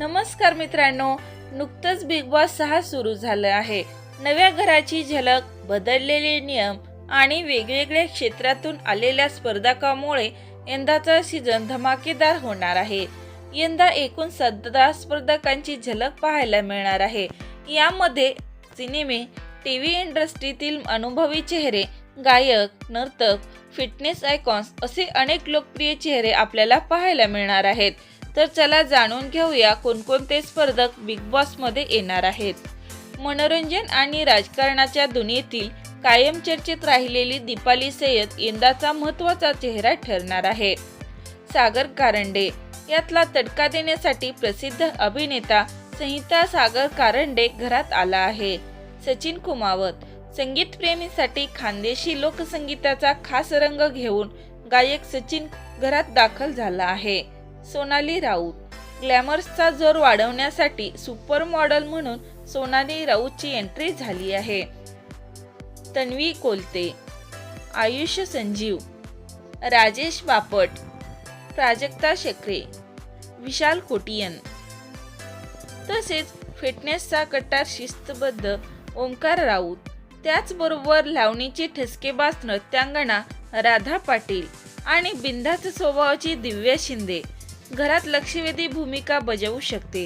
नमस्कार मित्रांनो, नुकतंच बिग बॉस 6 सुरू झालं आहे। नव्या घराची झलक, बदललेले नियम आणि वेगवेगळ्या क्षेत्रातून आलेल्या स्पर्धकांमुळे यंदाचा सीझन धमाकेदार होणार आहे। यंदा एकूण 17 स्पर्धकांची झलक पाहायला मिळणार आहे। यामध्ये सिनेमे, टीव्ही इंडस्ट्रीतील अनुभवी चेहरे, गायक, नर्तक, फिटनेस आयकॉन्स असे अनेक लोकप्रिय चेहरे आपल्याला पाहायला मिळणार आहेत। तर चला जाणून घेऊया कोणकोणते स्पर्धक बिग बॉस मध्ये येणार आहेत। मनोरंजन आणि राजकारणाच्या दुनियेतील कायम चर्चेत राहिलेली दीपाली सय्यद यंदाचा महत्त्वाचा चेहरा ठरणार आहे। सागर कारंडे, यातला तडका देण्यासाठी प्रसिद्ध अभिनेता संहिता सागर कारंडे घरात आला आहे। सचिन कुमावत, संगीत प्रेमीसाठी खानदेशी लोकसंगीताचा खास रंग घेऊन गायक सचिन घरात दाखल झाला आहे। सोनाली राऊत, ग्लॅमर्सचा जोर वाढवण्यासाठी सुपर मॉडेल म्हणून सोनाली राऊतची एंट्री झाली आहे। तन्वी कोलते, आयुष संजीव, राजेश बापट, प्राजक्ता शकरे, विशाल कोटियन, तसेच फिटनेसचा कट्टर शिस्तबद्ध ओमकार राऊत, त्याचबरोबर लावणीची ठसकेबाज नृत्यांगना राधा पाटील आणि बिनधास्त स्वभावाची दिव्या शिंदे घरात लक्षवेधी भूमिका बजावू शकते।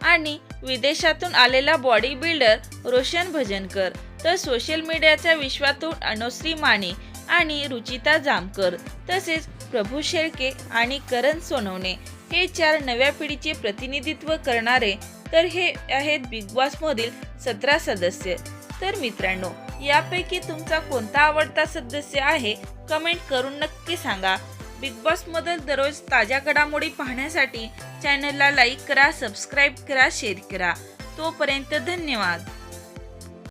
आणि विदेशातून आलेला बॉडी बिल्डर रोशन भजनकर, तर सोशल मीडियाच्या विश्वातून अनुश्री माने आणि रुचिता जामकर, तसेच प्रभू शेळके आणि करण सोनवणे हे 4 नव्या पिढीचे प्रतिनिधित्व करणारे तर हे आहेत बिग बॉस मधील 17 सदस्य। तर मित्रांनो, यापैकी तुमचा कोणता आवडता सदस्य आहे कमेंट करून नक्की सांगा। बिग बॉस मधील दररोज ताज्या घडामोडी पाहण्यासाठी चॅनलला लाईक करा, सबस्क्राईब करा, शेअर करा। तोपर्यंत धन्यवाद।